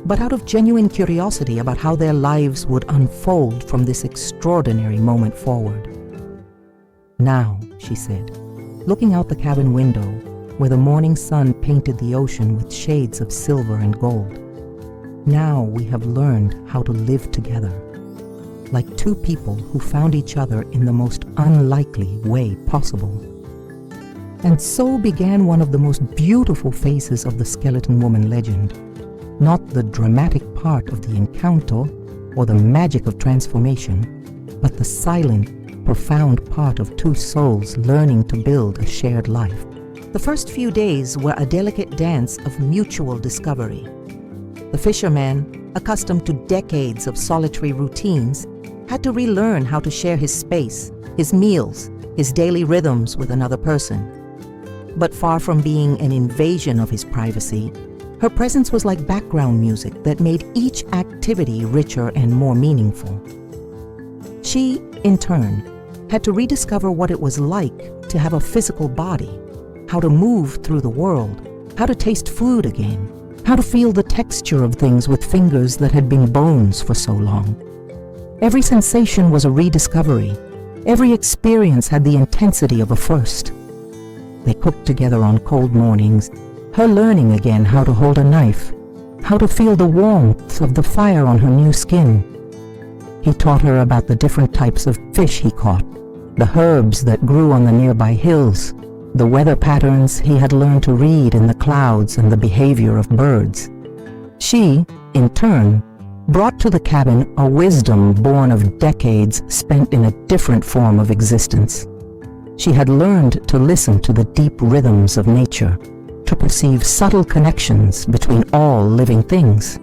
Speaker 1: but out of genuine curiosity about how their lives would unfold from this extraordinary moment forward. "Now," she said, looking out the cabin window where the morning sun painted the ocean with shades of silver and gold. "Now we have learned how to live together, like two people who found each other in the most unlikely way possible." And so began one of the most beautiful phases of the Skeleton Woman legend. Not the dramatic part of the encounter or the magic of transformation, but the silent, profound part of two souls learning to build a shared life. The first few days were a delicate dance of mutual discovery. The fisherman, accustomed to decades of solitary routines, had to relearn how to share his space, his meals, his daily rhythms with another person. But far from being an invasion of his privacy, her presence was like background music that made each activity richer and more meaningful. She, in turn, had to rediscover what it was like to have a physical body, how to move through the world, how to taste food again, how to feel the texture of things with fingers that had been bones for so long. Every sensation was a rediscovery. Every experience had the intensity of a first. They cooked together on cold mornings, her learning again how to hold a knife, how to feel the warmth of the fire on her new skin. He taught her about the different types of fish he caught, the herbs that grew on the nearby hills, the weather patterns he had learned to read in the clouds, and the behavior of birds. She, in turn, brought to the cabin a wisdom born of decades spent in a different form of existence. She had learned to listen to the deep rhythms of nature, to perceive subtle connections between all living things.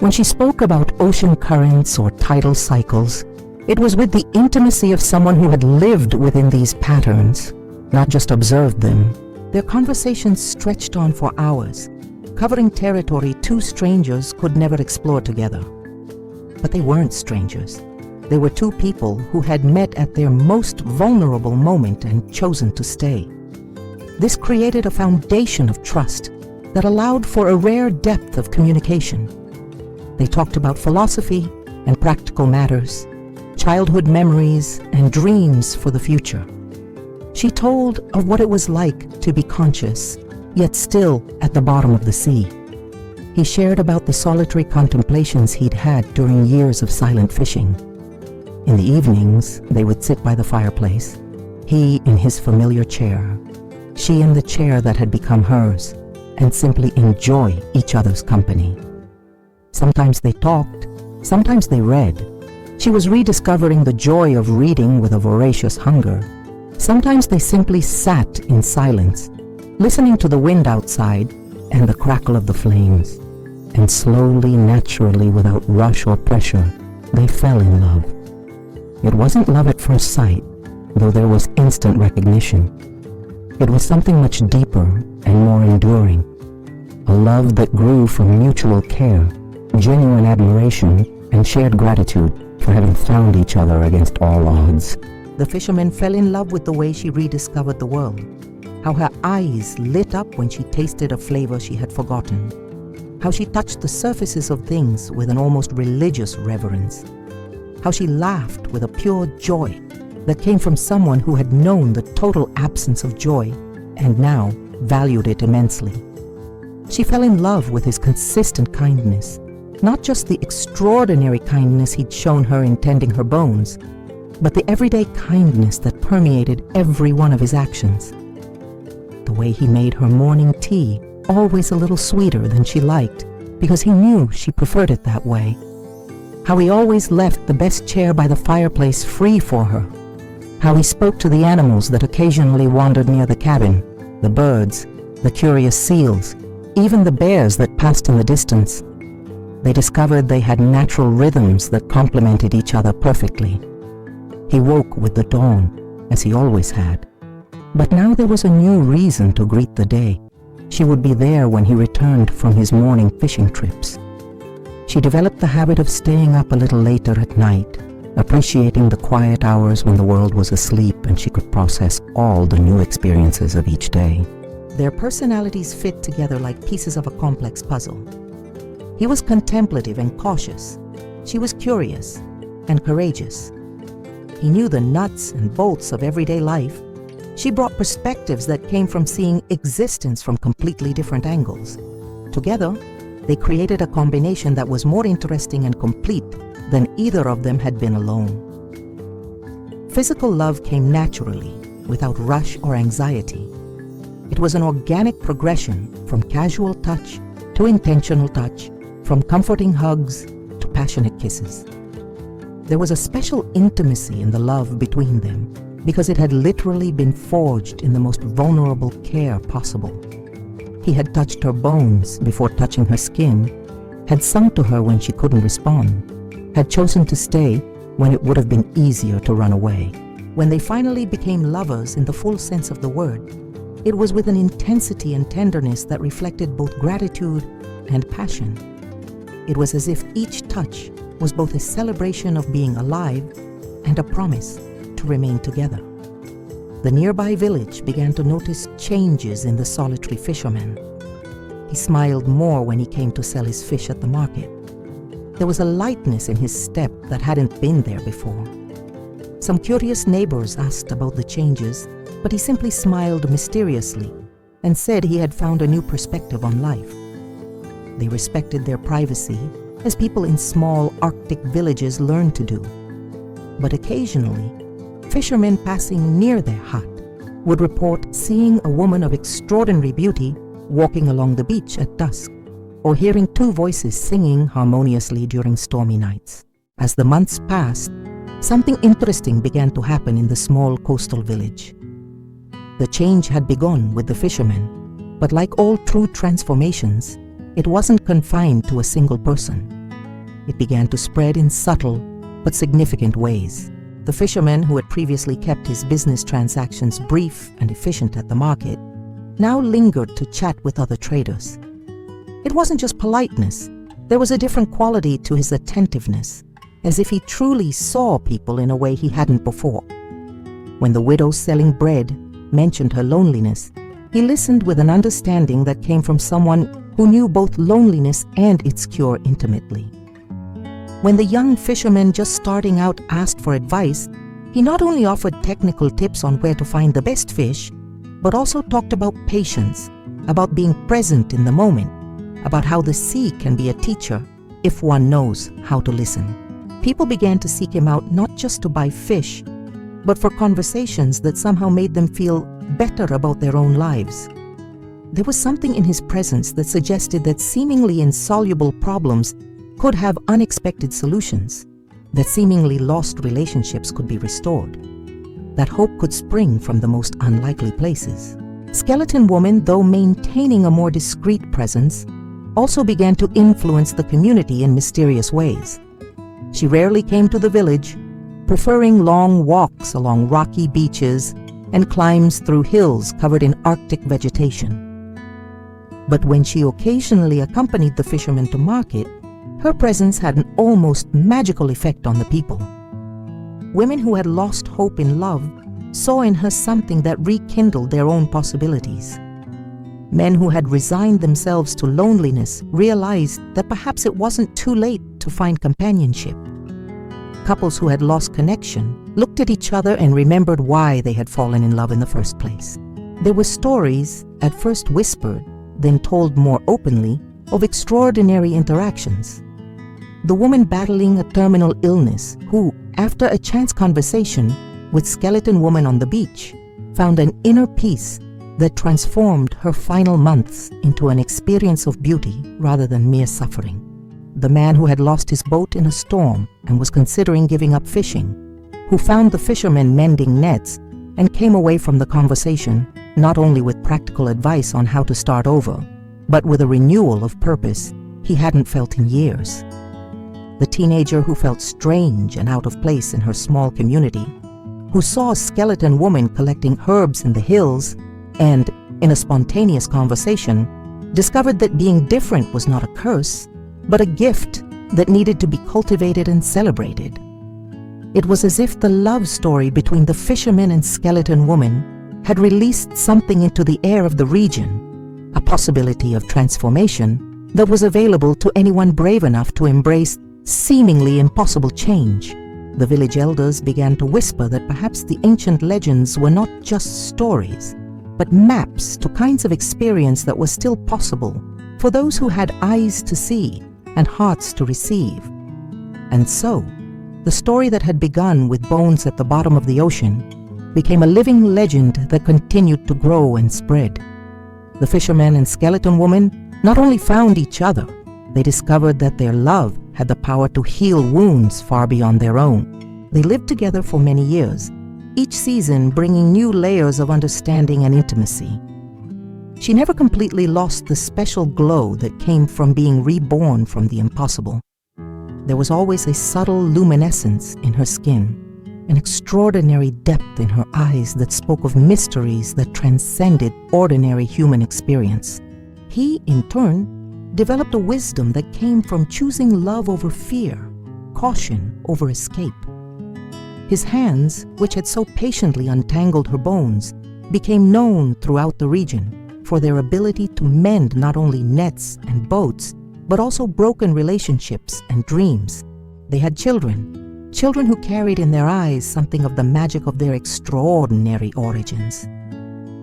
Speaker 1: When she spoke about ocean currents or tidal cycles, it was with the intimacy of someone who had lived within these patterns, not just observed them. Their conversations stretched on for hours, covering territory two strangers could never explore together. But they weren't strangers. They were two people who had met at their most vulnerable moment and chosen to stay. This created a foundation of trust that allowed for a rare depth of communication. They talked about philosophy and practical matters, childhood memories and dreams for the future. She told of what it was like to be conscious, yet still at the bottom of the sea. He shared about the solitary contemplations he'd had during years of silent fishing. In the evenings, they would sit by the fireplace, he in his familiar chair, she in the chair that had become hers, and simply enjoy each other's company. Sometimes they talked, sometimes they read. She was rediscovering the joy of reading with a voracious hunger. Sometimes they simply sat in silence, listening to the wind outside and the crackle of the flames. And slowly, naturally, without rush or pressure, they fell in love. It wasn't love at first sight, though there was instant recognition. It was something much deeper and more enduring. A love that grew from mutual care, genuine admiration, and shared gratitude for having found each other against all odds. The fisherman fell in love with the way she rediscovered the world, how her eyes lit up when she tasted a flavor she had forgotten, how she touched the surfaces of things with an almost religious reverence, how she laughed with a pure joy that came from someone who had known the total absence of joy and now valued it immensely. She fell in love with his consistent kindness, not just the extraordinary kindness he'd shown her in tending her bones, but the everyday kindness that permeated every one of his actions. The way he made her morning tea always a little sweeter than she liked, because he knew she preferred it that way. How he always left the best chair by the fireplace free for her. How he spoke to the animals that occasionally wandered near the cabin, the birds, the curious seals, even the bears that passed in the distance. They discovered they had natural rhythms that complemented each other perfectly. He woke with the dawn, as he always had. But now there was a new reason to greet the day. She would be there when he returned from his morning fishing trips. She developed the habit of staying up a little later at night, appreciating the quiet hours when the world was asleep and she could process all the new experiences of each day. Their personalities fit together like pieces of a complex puzzle. He was contemplative and cautious. She was curious and courageous. He knew the nuts and bolts of everyday life. She brought perspectives that came from seeing existence from completely different angles. Together, they created a combination that was more interesting and complete than either of them had been alone. Physical love came naturally, without rush or anxiety. It was an organic progression from casual touch to intentional touch, from comforting hugs to passionate kisses. There was a special intimacy in the love between them because it had literally been forged in the most vulnerable care possible. He had touched her bones before touching her skin, had sung to her when she couldn't respond, had chosen to stay when it would have been easier to run away. When they finally became lovers in the full sense of the word, it was with an intensity and tenderness that reflected both gratitude and passion. It was as if each touch was both a celebration of being alive and a promise to remain together. The nearby village began to notice changes in the solitary fisherman. He smiled more when he came to sell his fish at the market. There was a lightness in his step that hadn't been there before. Some curious neighbors asked about the changes, but he simply smiled mysteriously and said he had found a new perspective on life. They respected their privacy, as people in small Arctic villages learn to do. But occasionally, fishermen passing near their hut would report seeing a woman of extraordinary beauty walking along the beach at dusk, or hearing two voices singing harmoniously during stormy nights. As the months passed, something interesting began to happen in the small coastal village. The change had begun with the fishermen, but like all true transformations, it wasn't confined to a single person. It began to spread in subtle but significant ways. The fisherman, who had previously kept his business transactions brief and efficient at the market, now lingered to chat with other traders. It wasn't just politeness. There was a different quality to his attentiveness, as if he truly saw people in a way he hadn't before. When the widow selling bread mentioned her loneliness, he listened with an understanding that came from someone who knew both loneliness and its cure intimately. When the young fisherman just starting out asked for advice, he not only offered technical tips on where to find the best fish, but also talked about patience, about being present in the moment, about how the sea can be a teacher if one knows how to listen. People began to seek him out not just to buy fish, but for conversations that somehow made them feel better about their own lives. There was something in his presence that suggested that seemingly insoluble problems could have unexpected solutions, that seemingly lost relationships could be restored, that hope could spring from the most unlikely places. Skeleton Woman, though maintaining a more discreet presence, also began to influence the community in mysterious ways. She rarely came to the village, preferring long walks along rocky beaches and climbs through hills covered in Arctic vegetation. But when she occasionally accompanied the fishermen to market, her presence had an almost magical effect on the people. Women who had lost hope in love saw in her something that rekindled their own possibilities. Men who had resigned themselves to loneliness realized that perhaps it wasn't too late to find companionship. Couples who had lost connection looked at each other and remembered why they had fallen in love in the first place. There were stories, at first whispered, then told more openly, of extraordinary interactions. The woman battling a terminal illness who, after a chance conversation with Skeleton Woman on the beach, found an inner peace that transformed her final months into an experience of beauty rather than mere suffering. The man who had lost his boat in a storm and was considering giving up fishing, who found the fishermen mending nets and came away from the conversation not only with practical advice on how to start over, but with a renewal of purpose he hadn't felt in years. The teenager who felt strange and out of place in her small community, who saw a skeleton woman collecting herbs in the hills and, in a spontaneous conversation, discovered that being different was not a curse, but a gift that needed to be cultivated and celebrated. It was as if the love story between the fisherman and skeleton woman had released something into the air of the region, a possibility of transformation that was available to anyone brave enough to embrace seemingly impossible change. The village elders began to whisper that perhaps the ancient legends were not just stories, but maps to kinds of experience that was still possible for those who had eyes to see and hearts to receive. And so, the story that had begun with bones at the bottom of the ocean became a living legend that continued to grow and spread. The fisherman and skeleton woman not only found each other, they discovered that their love had the power to heal wounds far beyond their own. They lived together for many years, each season bringing new layers of understanding and intimacy. She never completely lost the special glow that came from being reborn from the impossible. There was always a subtle luminescence in her skin, an extraordinary depth in her eyes that spoke of mysteries that transcended ordinary human experience. He, in turn, developed a wisdom that came from choosing love over fear, caution over escape. His hands, which had so patiently untangled her bones, became known throughout the region for their ability to mend not only nets and boats, but also broken relationships and dreams. They had children who carried in their eyes something of the magic of their extraordinary origins.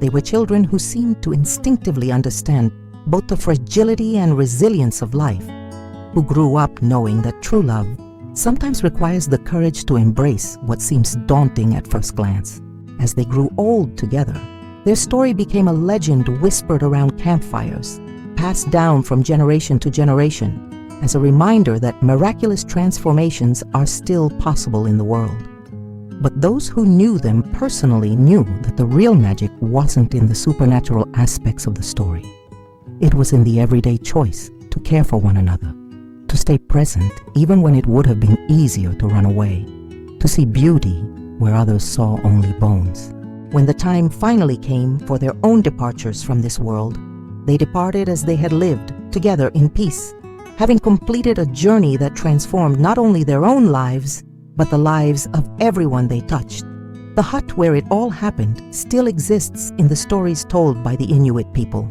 Speaker 1: They were children who seemed to instinctively understand both the fragility and resilience of life, who grew up knowing that true love sometimes requires the courage to embrace what seems daunting at first glance. As they grew old together, their story became a legend whispered around campfires, passed down from generation to generation, as a reminder that miraculous transformations are still possible in the world. But those who knew them personally knew that the real magic wasn't in the supernatural aspects of the story. It was in the everyday choice to care for one another, to stay present even when it would have been easier to run away, to see beauty where others saw only bones. When the time finally came for their own departures from this world, they departed as they had lived, together in peace, having completed a journey that transformed not only their own lives, but the lives of everyone they touched. The hut where it all happened still exists in the stories told by the Inuit people.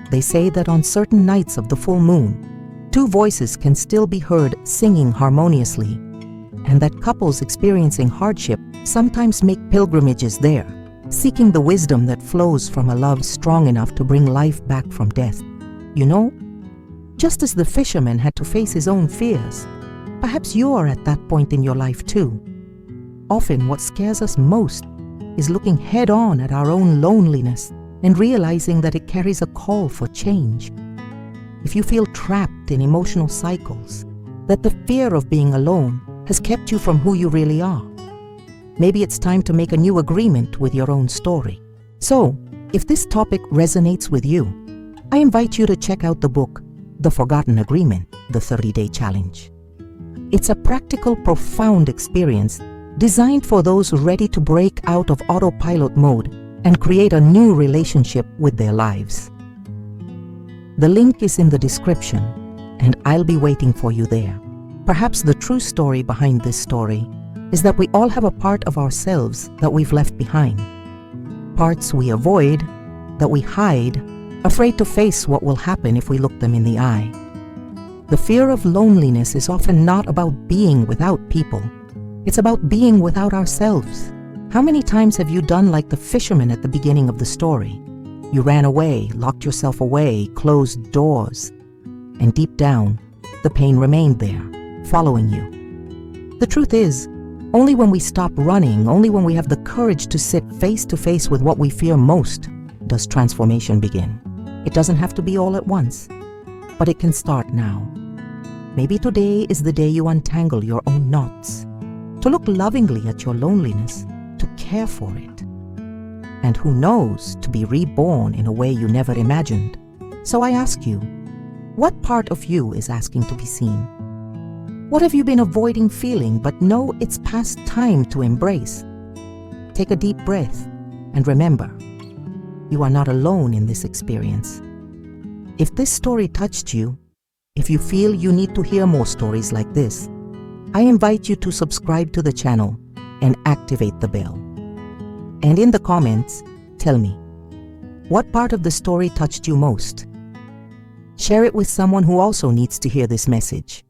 Speaker 1: They say that on certain nights of the full moon, two voices can still be heard singing harmoniously, and that couples experiencing hardship sometimes make pilgrimages there, seeking the wisdom that flows from a love strong enough to bring life back from death. You know, just as the fisherman had to face his own fears, perhaps you are at that point in your life too. Often what scares us most is looking head-on at our own loneliness and realizing that it carries a call for change. If you feel trapped in emotional cycles, that the fear of being alone has kept you from who you really are, maybe it's time to make a new agreement with your own story. So, if this topic resonates with you, I invite you to check out the book, The Forgotten Agreement, The 30-Day Challenge. It's a practical, profound experience designed for those ready to break out of autopilot mode and create a new relationship with their lives. The link is in the description, and I'll be waiting for you there. Perhaps the true story behind this story is that we all have a part of ourselves that we've left behind. Parts we avoid, that we hide, afraid to face what will happen if we look them in the eye. The fear of loneliness is often not about being without people. It's about being without ourselves. How many times have you done like the fisherman at the beginning of the story? You ran away, locked yourself away, closed doors, and deep down, the pain remained there, following you. The truth is, only when we stop running, only when we have the courage to sit face to face with what we fear most, does transformation begin. It doesn't have to be all at once, but it can start now. Maybe today is the day you untangle your own knots, to look lovingly at your loneliness, to care for it, and who knows, to be reborn in a way you never imagined. So I ask you, What part of you is asking to be seen? What have you been avoiding feeling but know it's past time to embrace? Take a deep breath and remember, you are not alone in this experience. If this story touched you, if you feel you need to hear more stories like this, I invite you to subscribe to the channel and activate the bell. And in the comments, tell me, what part of the story touched you most? Share it with someone who also needs to hear this message.